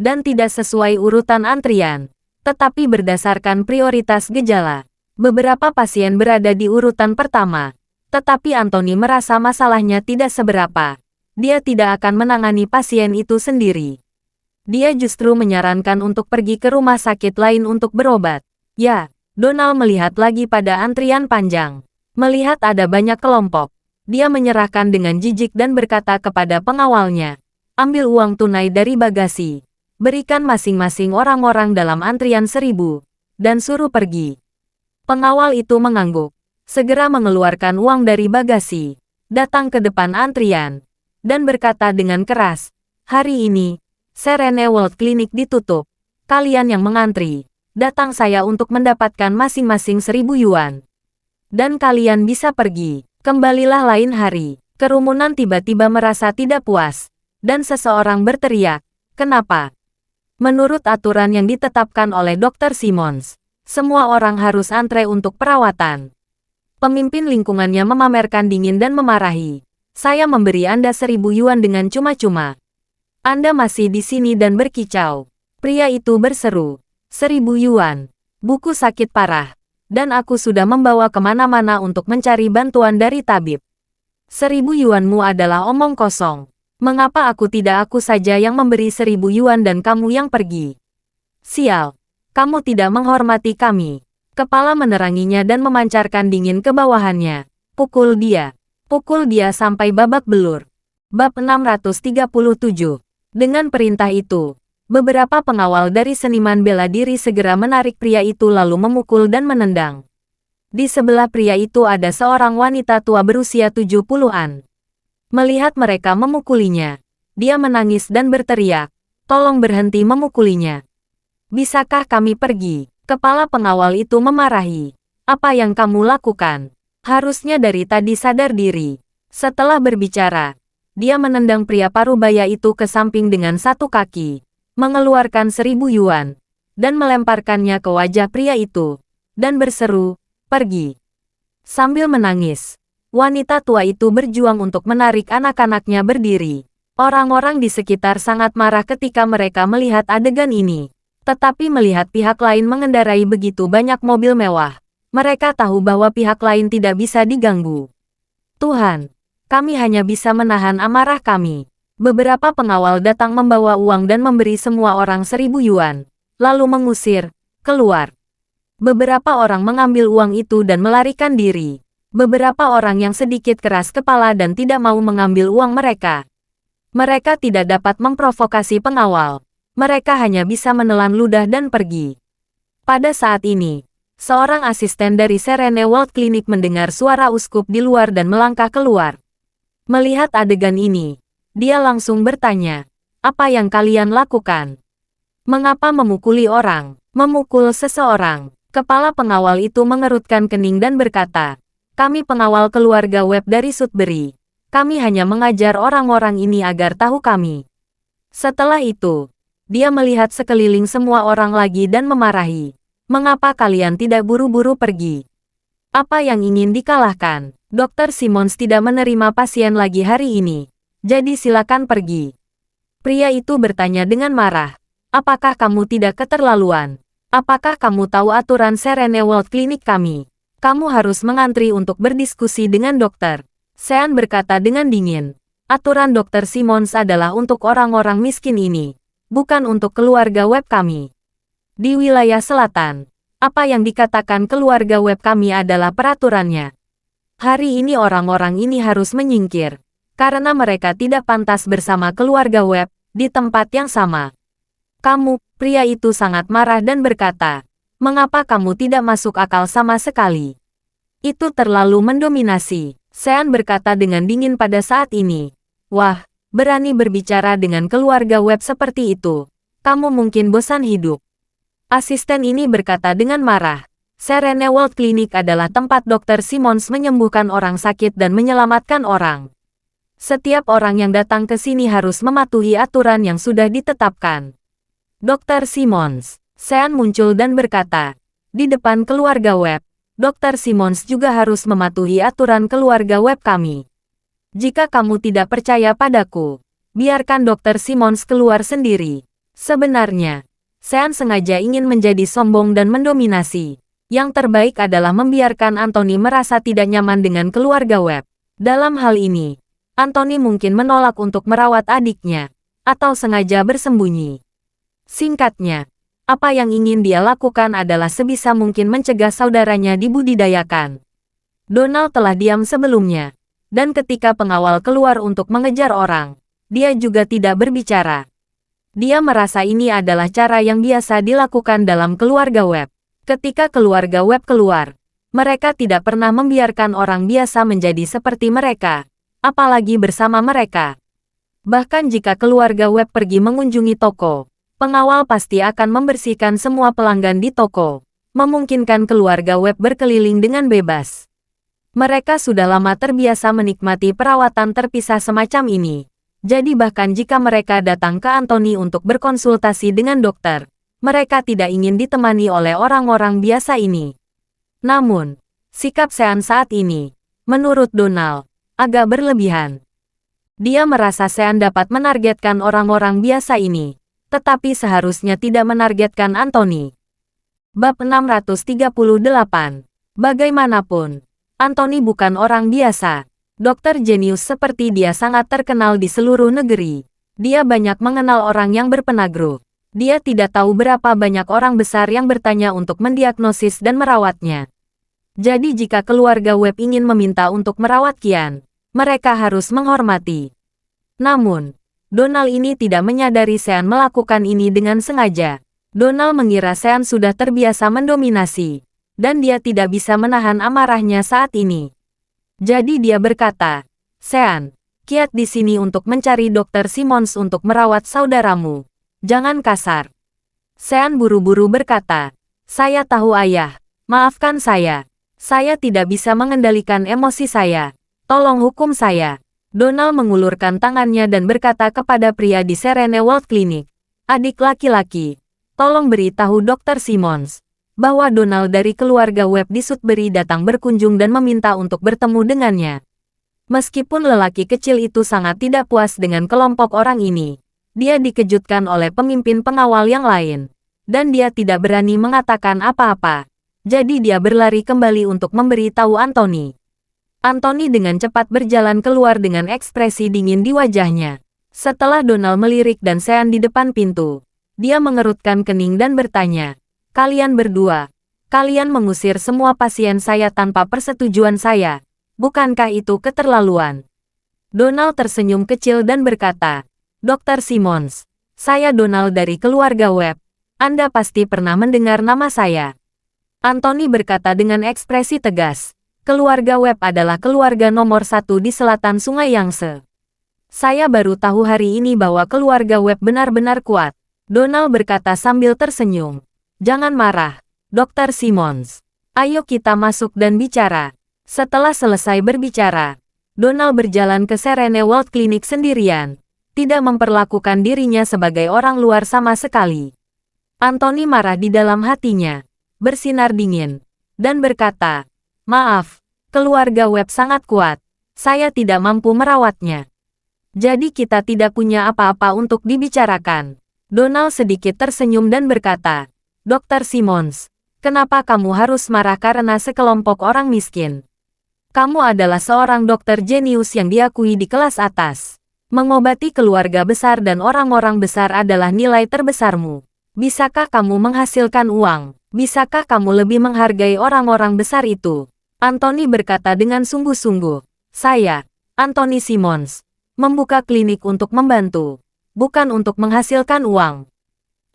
Dan tidak sesuai urutan antrian, tetapi berdasarkan prioritas gejala. Beberapa pasien berada di urutan pertama, tetapi Anthony merasa masalahnya tidak seberapa. Dia tidak akan menangani pasien itu sendiri. Dia justru menyarankan untuk pergi ke rumah sakit lain untuk berobat." Ya, Donald melihat lagi pada antrian panjang. Melihat ada banyak kelompok, dia menyerahkan dengan jijik dan berkata kepada pengawalnya, "Ambil uang tunai dari bagasi. Berikan masing-masing orang-orang dalam antrian 1000, dan suruh pergi." Pengawal itu mengangguk, segera mengeluarkan uang dari bagasi, datang ke depan antrian, dan berkata dengan keras, "Hari ini, Serene World Clinic ditutup. Kalian yang mengantri, datang saya untuk mendapatkan masing-masing 1000 yuan. Dan kalian bisa pergi, kembalilah lain hari." Kerumunan tiba-tiba merasa tidak puas, dan seseorang berteriak, "Kenapa?" Menurut aturan yang ditetapkan oleh Dr. Simmons, semua orang harus antre untuk perawatan. Pemimpin lingkungannya memamerkan dingin dan memarahi. "Saya memberi Anda 1000 yuan dengan cuma-cuma. Anda masih di sini dan berkicau." Pria itu berseru, "1000 yuan. Buku sakit parah. Dan aku sudah membawa kemana-mana untuk mencari bantuan dari tabib. 1000 yuanmu adalah omong kosong. Mengapa aku saja yang memberi 1000 yuan dan kamu yang pergi? Sial, kamu tidak menghormati kami." Kepala meneranginya dan memancarkan dingin ke bawahannya. Pukul dia sampai babak belur." Bab 637. Dengan perintah itu, beberapa pengawal dari seniman bela diri segera menarik pria itu lalu memukul dan menendang. Di sebelah pria itu ada seorang wanita tua berusia 70-an. Melihat mereka memukulinya, dia menangis dan berteriak, "Tolong berhenti memukulinya. Bisakah kami pergi?" Kepala pengawal itu memarahi, "Apa yang kamu lakukan? Harusnya dari tadi sadar diri." Setelah berbicara, dia menendang pria parubaya itu ke samping dengan satu kaki, mengeluarkan 1000 yuan, dan melemparkannya ke wajah pria itu, dan berseru, "Pergi." Sambil menangis, wanita tua itu berjuang untuk menarik anak-anaknya berdiri. Orang-orang di sekitar sangat marah ketika mereka melihat adegan ini. Tetapi melihat pihak lain mengendarai begitu banyak mobil mewah, mereka tahu bahwa pihak lain tidak bisa diganggu. "Tuhan, kami hanya bisa menahan amarah kami." Beberapa pengawal datang membawa uang dan memberi semua orang 1000 yuan, lalu mengusir, keluar. Beberapa orang mengambil uang itu dan melarikan diri. Beberapa orang yang sedikit keras kepala dan tidak mau mengambil uang mereka. Mereka tidak dapat memprovokasi pengawal. Mereka hanya bisa menelan ludah dan pergi. Pada saat ini, seorang asisten dari Serene World Clinic mendengar suara uskup di luar dan melangkah keluar. Melihat adegan ini, dia langsung bertanya, "Apa yang kalian lakukan? Mengapa memukuli orang, memukul seseorang?" Kepala pengawal itu mengerutkan kening dan berkata, "Kami pengawal keluarga Webb dari Sudbury. Kami hanya mengajar orang-orang ini agar tahu kami." Setelah itu, dia melihat sekeliling semua orang lagi dan memarahi, "Mengapa kalian tidak buru-buru pergi? Apa yang ingin dikalahkan? Dr. Simmons tidak menerima pasien lagi hari ini. Jadi silakan pergi." Pria itu bertanya dengan marah, "Apakah kamu tidak keterlaluan? Apakah kamu tahu aturan Serene World Clinic kami? Kamu harus mengantri untuk berdiskusi dengan dokter. Sean berkata dengan dingin. Aturan Dr. Simmons adalah untuk orang-orang miskin ini, bukan untuk keluarga web kami. Di wilayah selatan, apa yang dikatakan keluarga web kami adalah peraturannya. Hari ini orang-orang ini harus menyingkir, karena mereka tidak pantas bersama keluarga web di tempat yang sama. Kamu, pria itu sangat marah dan berkata, mengapa kamu tidak masuk akal sama sekali? Itu terlalu mendominasi. Sean berkata dengan dingin pada saat ini. Wah, berani berbicara dengan keluarga web seperti itu. Kamu mungkin bosan hidup. Asisten ini berkata dengan marah. Serene World Clinic adalah tempat Dr. Simmons menyembuhkan orang sakit dan menyelamatkan orang. Setiap orang yang datang ke sini harus mematuhi aturan yang sudah ditetapkan. Dr. Simmons, Sean muncul dan berkata, di depan keluarga web, Dr. Simmons juga harus mematuhi aturan keluarga web kami. Jika kamu tidak percaya padaku, biarkan Dr. Simmons keluar sendiri. Sebenarnya, Sean sengaja ingin menjadi sombong dan mendominasi. Yang terbaik adalah membiarkan Anthony merasa tidak nyaman dengan keluarga web. Dalam hal ini, Anthony mungkin menolak untuk merawat adiknya, atau sengaja bersembunyi. Singkatnya, apa yang ingin dia lakukan adalah sebisa mungkin mencegah saudaranya dibudidayakan. Donald telah diam sebelumnya. Dan ketika pengawal keluar untuk mengejar orang, dia juga tidak berbicara. Dia merasa ini adalah cara yang biasa dilakukan dalam keluarga web. Ketika keluarga web keluar, mereka tidak pernah membiarkan orang biasa menjadi seperti mereka, apalagi bersama mereka. Bahkan jika keluarga web pergi mengunjungi toko, pengawal pasti akan membersihkan semua pelanggan di toko, memungkinkan keluarga web berkeliling dengan bebas. Mereka sudah lama terbiasa menikmati perawatan terpisah semacam ini. Jadi bahkan jika mereka datang ke Anthony untuk berkonsultasi dengan dokter, mereka tidak ingin ditemani oleh orang-orang biasa ini. Namun, sikap Sean saat ini, menurut Donald, agak berlebihan. Dia merasa Sean dapat menargetkan orang-orang biasa ini, tetapi seharusnya tidak menargetkan Anthony. Bab 638. Bagaimanapun, Anthony bukan orang biasa. Dokter jenius seperti dia sangat terkenal di seluruh negeri. Dia banyak mengenal orang yang berpengaruh. Dia tidak tahu berapa banyak orang besar yang bertanya untuk mendiagnosis dan merawatnya. Jadi jika keluarga web ingin meminta untuk merawat Kian, mereka harus menghormati. Namun, Donald ini tidak menyadari Sean melakukan ini dengan sengaja. Donald mengira Sean sudah terbiasa mendominasi, dan dia tidak bisa menahan amarahnya saat ini. Jadi dia berkata, Sean, Kiat di sini untuk mencari Dr. Simmons untuk merawat saudaramu. Jangan kasar. Sean buru-buru berkata, saya tahu ayah, maafkan saya. Saya tidak bisa mengendalikan emosi saya. Tolong hukum saya. Donald mengulurkan tangannya dan berkata kepada pria di Serene World Clinic, adik laki-laki, tolong beritahu Dr. Simmons bahwa Donald dari keluarga web di Sudbury datang berkunjung dan meminta untuk bertemu dengannya. Meskipun lelaki kecil itu sangat tidak puas dengan kelompok orang ini, dia dikejutkan oleh pemimpin pengawal yang lain, dan dia tidak berani mengatakan apa-apa. Jadi dia berlari kembali untuk memberitahu Anthony. Anthony dengan cepat berjalan keluar dengan ekspresi dingin di wajahnya. Setelah Donald melirik dan Sean di depan pintu, dia mengerutkan kening dan bertanya, kalian berdua, kalian mengusir semua pasien saya tanpa persetujuan saya. Bukankah itu keterlaluan? Donald tersenyum kecil dan berkata, Dr. Simmons, saya Donald dari keluarga web. Anda pasti pernah mendengar nama saya. Anthony berkata dengan ekspresi tegas, keluarga web adalah keluarga nomor 1 di selatan Sungai Yangtze. Saya baru tahu hari ini bahwa keluarga web benar-benar kuat. Donald berkata sambil tersenyum. Jangan marah, Dr. Simmons. Ayo kita masuk dan bicara. Setelah selesai berbicara, Donald berjalan ke Serene World Clinic sendirian, tidak memperlakukan dirinya sebagai orang luar sama sekali. Anthony marah di dalam hatinya, bersinar dingin, dan berkata, maaf, keluarga web sangat kuat, saya tidak mampu merawatnya. Jadi kita tidak punya apa-apa untuk dibicarakan. Donald sedikit tersenyum dan berkata, Dr. Simmons, kenapa kamu harus marah karena sekelompok orang miskin? Kamu adalah seorang dokter jenius yang diakui di kelas atas. Mengobati keluarga besar dan orang-orang besar adalah nilai terbesarmu. Bisakah kamu menghasilkan uang? Bisakah kamu lebih menghargai orang-orang besar itu? Anthony berkata dengan sungguh-sungguh. Saya, Anthony Simons, membuka klinik untuk membantu, bukan untuk menghasilkan uang.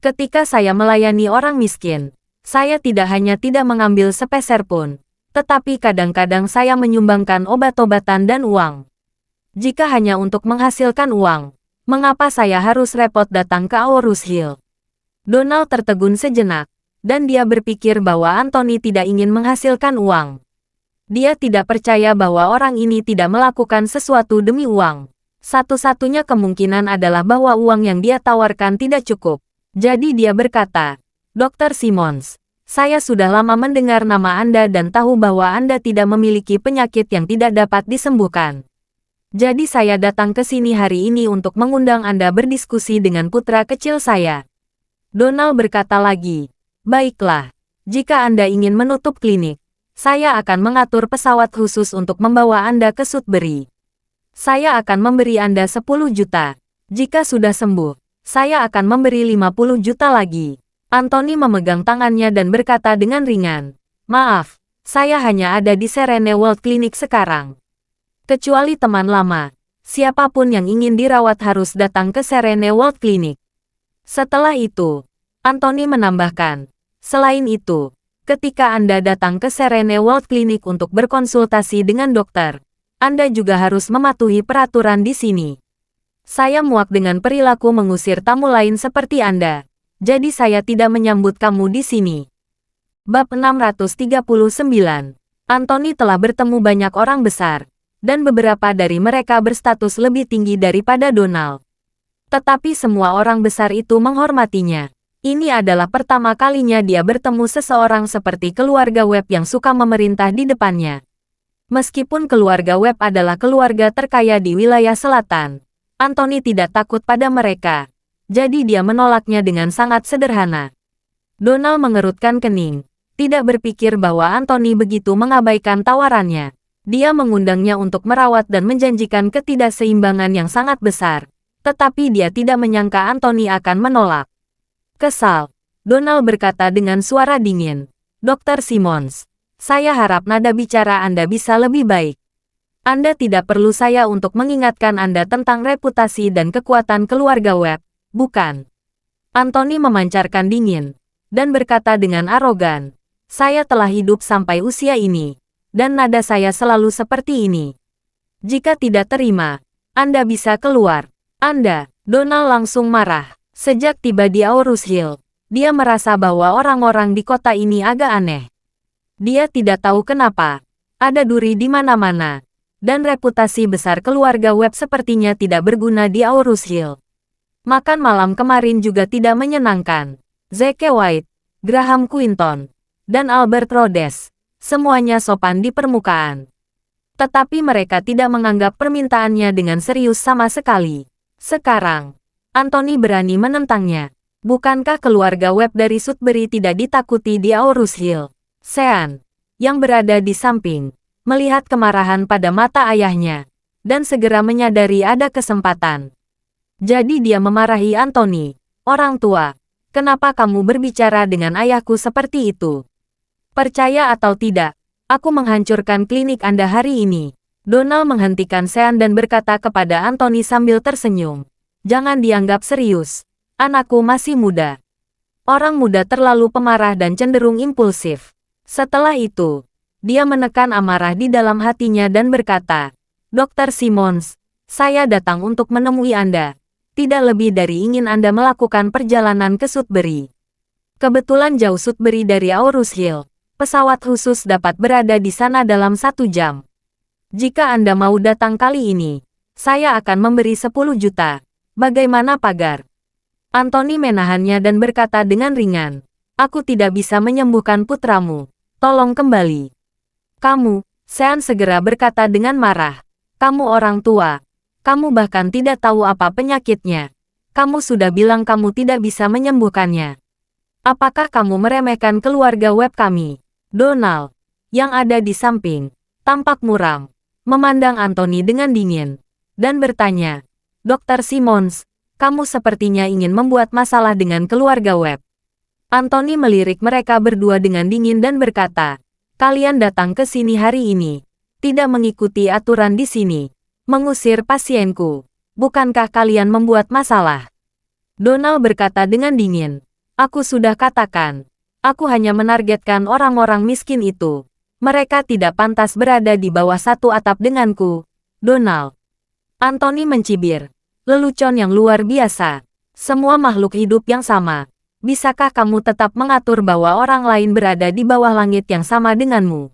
Ketika saya melayani orang miskin, saya tidak hanya tidak mengambil sepeser pun, tetapi kadang-kadang saya menyumbangkan obat-obatan dan uang. Jika hanya untuk menghasilkan uang, mengapa saya harus repot datang ke Aorus Hill? Donald tertegun sejenak, dan dia berpikir bahwa Anthony tidak ingin menghasilkan uang. Dia tidak percaya bahwa orang ini tidak melakukan sesuatu demi uang. Satu-satunya kemungkinan adalah bahwa uang yang dia tawarkan tidak cukup. Jadi dia berkata, Dr. Simons, saya sudah lama mendengar nama Anda dan tahu bahwa Anda tidak memiliki penyakit yang tidak dapat disembuhkan. Jadi saya datang ke sini hari ini untuk mengundang Anda berdiskusi dengan putra kecil saya. Donald berkata lagi, baiklah, jika Anda ingin menutup klinik, saya akan mengatur pesawat khusus untuk membawa Anda ke Sudbury. Saya akan memberi Anda 10 juta. Jika sudah sembuh, saya akan memberi 50 juta lagi. Anthony memegang tangannya dan berkata dengan ringan, maaf, saya hanya ada di Serene World Clinic sekarang. Kecuali teman lama, siapapun yang ingin dirawat harus datang ke Serene World Clinic. Setelah itu, Anthony menambahkan, selain itu, ketika Anda datang ke Serene World Clinic untuk berkonsultasi dengan dokter, Anda juga harus mematuhi peraturan di sini. Saya muak dengan perilaku mengusir tamu lain seperti Anda. Jadi saya tidak menyambut kamu di sini. Bab 639. Anthony telah bertemu banyak orang besar, dan beberapa dari mereka berstatus lebih tinggi daripada Donald. Tetapi semua orang besar itu menghormatinya. Ini adalah pertama kalinya dia bertemu seseorang seperti keluarga Webb yang suka memerintah di depannya. Meskipun keluarga Webb adalah keluarga terkaya di wilayah selatan, Anthony tidak takut pada mereka. Jadi dia menolaknya dengan sangat sederhana. Donald mengerutkan kening, tidak berpikir bahwa Anthony begitu mengabaikan tawarannya. Dia mengundangnya untuk merawat dan menjanjikan ketidakseimbangan yang sangat besar. Tetapi dia tidak menyangka Anthony akan menolak. Kesal, Donald berkata dengan suara dingin. Dr. Simons, saya harap nada bicara Anda bisa lebih baik. Anda tidak perlu saya untuk mengingatkan Anda tentang reputasi dan kekuatan keluarga Webb. Bukan. Anthony memancarkan dingin, dan berkata dengan arogan, saya telah hidup sampai usia ini, dan nada saya selalu seperti ini. Jika tidak terima, Anda bisa keluar. Anda, Donald langsung marah. Sejak tiba di Aorus Hill, dia merasa bahwa orang-orang di kota ini agak aneh. Dia tidak tahu kenapa, ada duri di mana-mana, dan reputasi besar keluarga Webb sepertinya tidak berguna di Aorus Hill. Makan malam kemarin juga tidak menyenangkan. Zeke White, Graham Quinton, dan Albert Rhodes, semuanya sopan di permukaan. Tetapi mereka tidak menganggap permintaannya dengan serius sama sekali. Sekarang, Anthony berani menentangnya. Bukankah keluarga Webb dari Sudbury tidak ditakuti di Aorus Hill? Sean, yang berada di samping, melihat kemarahan pada mata ayahnya, dan segera menyadari ada kesempatan. Jadi dia memarahi Anthony. Orang tua, kenapa kamu berbicara dengan ayahku seperti itu? Percaya atau tidak, aku menghancurkan klinik Anda hari ini. Donald menghentikan Sean dan berkata kepada Anthony sambil tersenyum. Jangan dianggap serius. Anakku masih muda. Orang muda terlalu pemarah dan cenderung impulsif. Setelah itu, dia menekan amarah di dalam hatinya dan berkata, Dr. Simons, saya datang untuk menemui Anda. Tidak lebih dari ingin Anda melakukan perjalanan ke Sudbury. Kebetulan jauh Sudbury dari Aorus Hill. Pesawat khusus dapat berada di sana dalam 1 jam. Jika Anda mau datang kali ini, saya akan memberi 10 juta. Bagaimana pagar? Anthony menahannya dan berkata dengan ringan, aku tidak bisa menyembuhkan putramu. Tolong kembali. Kamu, Sean segera berkata dengan marah. Kamu orang tua. Kamu bahkan tidak tahu apa penyakitnya. Kamu sudah bilang kamu tidak bisa menyembuhkannya. Apakah kamu meremehkan keluarga Webb kami? Donald, yang ada di samping, tampak muram, memandang Anthony dengan dingin, dan bertanya, "Dr. Simmons, kamu sepertinya ingin membuat masalah dengan keluarga Webb." Anthony melirik mereka berdua dengan dingin dan berkata, "Kalian datang ke sini hari ini, tidak mengikuti aturan di sini, mengusir pasienku. Bukankah kalian membuat masalah?" Donald berkata dengan dingin, "Aku sudah katakan, aku hanya menargetkan orang-orang miskin itu. Mereka tidak pantas berada di bawah satu atap denganku, Donald." Anthony mencibir, "Lelucon yang luar biasa. Semua makhluk hidup yang sama. Bisakah kamu tetap mengatur bahwa orang lain berada di bawah langit yang sama denganmu?"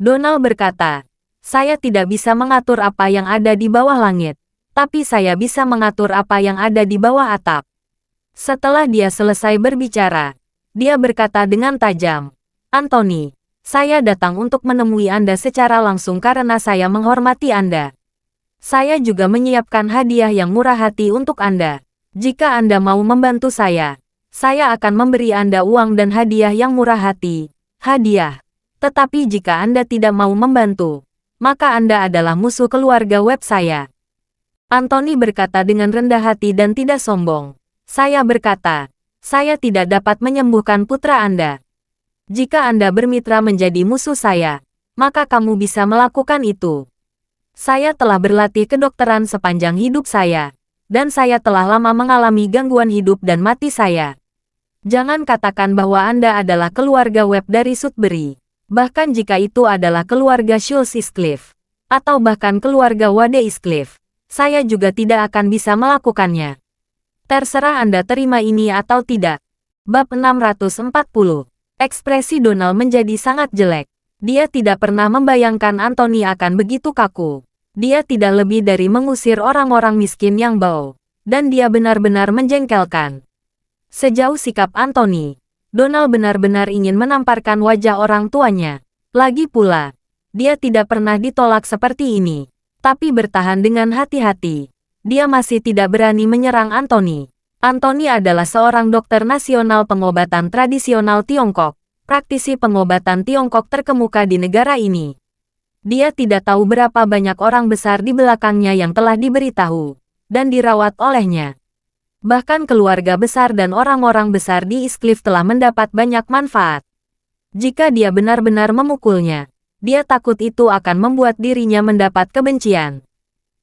Donald berkata, "Saya tidak bisa mengatur apa yang ada di bawah langit, tapi saya bisa mengatur apa yang ada di bawah atap." Setelah dia selesai berbicara, dia berkata dengan tajam, "Anthony, saya datang untuk menemui Anda secara langsung karena saya menghormati Anda. Saya juga menyiapkan hadiah yang murah hati untuk Anda. Jika Anda mau membantu saya akan memberi Anda uang dan hadiah yang murah hati. Hadiah. Tetapi jika Anda tidak mau membantu, maka Anda adalah musuh keluarga Webb saya." Anthony berkata dengan rendah hati dan tidak sombong, "Saya berkata, saya tidak dapat menyembuhkan putra Anda. Jika Anda bermitra menjadi musuh saya, maka kamu bisa melakukan itu. Saya telah berlatih kedokteran sepanjang hidup saya, dan saya telah lama mengalami gangguan hidup dan mati saya. Jangan katakan bahwa Anda adalah keluarga Webb dari Sudbury. Bahkan jika itu adalah keluarga Schultz-Iscliffe, atau bahkan keluarga Wade-Iscliffe, saya juga tidak akan bisa melakukannya. Terserah Anda terima ini atau tidak." Bab 640. Ekspresi Donald menjadi sangat jelek. Dia tidak pernah membayangkan Anthony akan begitu kaku. Dia tidak lebih dari mengusir orang-orang miskin yang bau. Dan dia benar-benar menjengkelkan. Sejauh sikap Anthony, Donald benar-benar ingin menamparkan wajah orang tuanya. Lagi pula, dia tidak pernah ditolak seperti ini. Tapi bertahan dengan hati-hati. Dia masih tidak berani menyerang Anthony. Anthony adalah seorang dokter nasional pengobatan tradisional Tiongkok, praktisi pengobatan Tiongkok terkemuka di negara ini. Dia tidak tahu berapa banyak orang besar di belakangnya yang telah diberitahu dan dirawat olehnya. Bahkan keluarga besar dan orang-orang besar di Iscliffe telah mendapat banyak manfaat. Jika dia benar-benar memukulnya, dia takut itu akan membuat dirinya mendapat kebencian.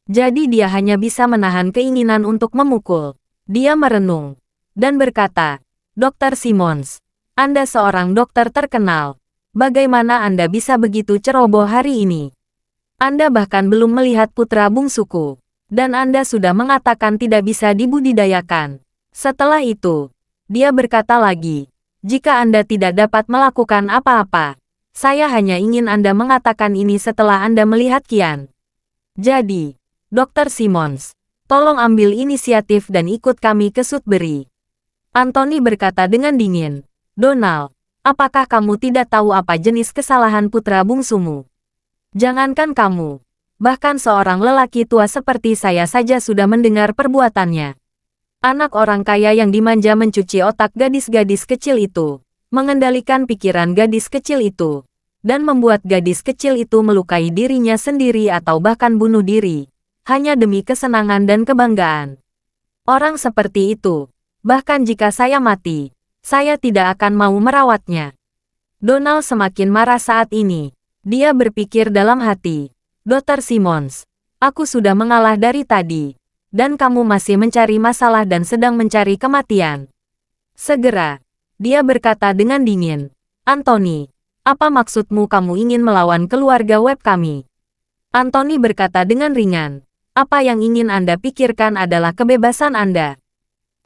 Jadi dia hanya bisa menahan keinginan untuk memukul. Dia merenung dan berkata, "Dr. Simmons, Anda seorang dokter terkenal. Bagaimana Anda bisa begitu ceroboh hari ini? Anda bahkan belum melihat putra bungsuku, dan Anda sudah mengatakan tidak bisa dibudidayakan." Setelah itu, dia berkata lagi, "Jika Anda tidak dapat melakukan apa-apa, saya hanya ingin Anda mengatakan ini setelah Anda melihat Kian. Jadi, Dr. Simmons, tolong ambil inisiatif dan ikut kami ke Sudbury." Anthony berkata dengan dingin, "Donald, apakah kamu tidak tahu apa jenis kesalahan putra bungsumu? Jangankan kamu, bahkan seorang lelaki tua seperti saya saja sudah mendengar perbuatannya. Anak orang kaya yang dimanja mencuci otak gadis-gadis kecil itu, mengendalikan pikiran gadis kecil itu, dan membuat gadis kecil itu melukai dirinya sendiri atau bahkan bunuh diri, hanya demi kesenangan dan kebanggaan. Orang seperti itu, bahkan jika saya mati, saya tidak akan mau merawatnya." Donald semakin marah saat ini. Dia berpikir dalam hati, "Dr. Simmons, aku sudah mengalah dari tadi, dan kamu masih mencari masalah dan sedang mencari kematian." Segera, dia berkata dengan dingin, "Anthony, apa maksudmu kamu ingin melawan keluarga Webb kami?" Anthony berkata dengan ringan, "Apa yang ingin Anda pikirkan adalah kebebasan Anda.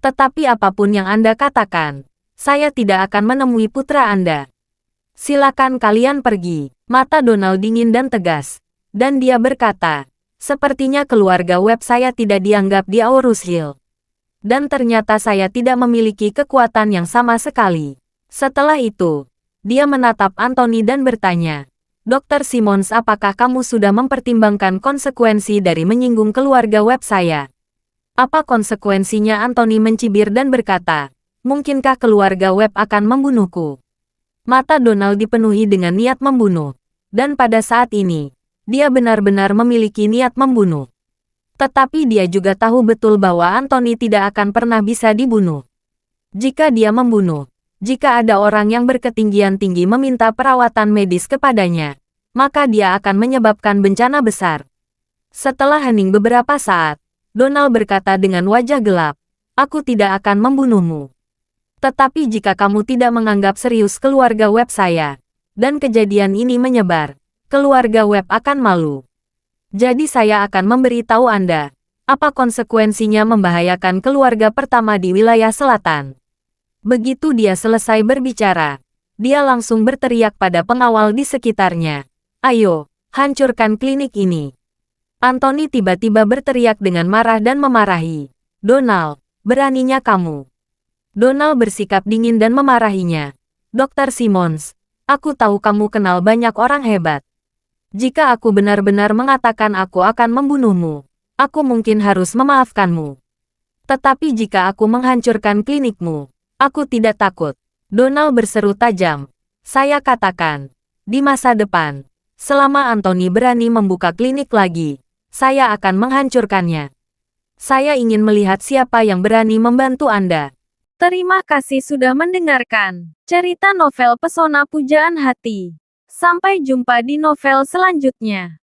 Tetapi apapun yang Anda katakan, saya tidak akan menemui putra Anda. Silakan kalian pergi." Mata Donald dingin dan tegas, dan dia berkata, "Sepertinya keluarga Webb saya tidak dianggap di Aurus Hill. Dan ternyata saya tidak memiliki kekuatan yang sama sekali." Setelah itu, dia menatap Anthony dan bertanya, "Dr. Simmons, apakah kamu sudah mempertimbangkan konsekuensi dari menyinggung keluarga Webb saya?" "Apa konsekuensinya?" Anthony mencibir dan berkata, "Mungkinkah keluarga Webb akan membunuhku?" Mata Donald dipenuhi dengan niat membunuh. Dan pada saat ini, dia benar-benar memiliki niat membunuh. Tetapi dia juga tahu betul bahwa Anthony tidak akan pernah bisa dibunuh. Jika dia membunuh, jika ada orang yang berketinggian tinggi meminta perawatan medis kepadanya, maka dia akan menyebabkan bencana besar. Setelah hening beberapa saat, Donald berkata dengan wajah gelap, "Aku tidak akan membunuhmu. Tetapi jika kamu tidak menganggap serius keluarga web saya, dan kejadian ini menyebar, keluarga web akan malu. Jadi saya akan memberitahu Anda, apa konsekuensinya membahayakan keluarga pertama di wilayah selatan." Begitu dia selesai berbicara, dia langsung berteriak pada pengawal di sekitarnya, "Ayo, hancurkan klinik ini." Anthony tiba-tiba berteriak dengan marah dan memarahi, "Donald, beraninya kamu." Donald bersikap dingin dan memarahinya, "Dr. Simmons, aku tahu kamu kenal banyak orang hebat. Jika aku benar-benar mengatakan aku akan membunuhmu, aku mungkin harus memaafkanmu. Tetapi jika aku menghancurkan klinikmu, aku tidak takut." Donald berseru tajam, "Saya katakan, di masa depan, selama Anthony berani membuka klinik lagi, saya akan menghancurkannya. Saya ingin melihat siapa yang berani membantu Anda." Terima kasih sudah mendengarkan cerita novel Pesona Pujaan Hati. Sampai jumpa di novel selanjutnya.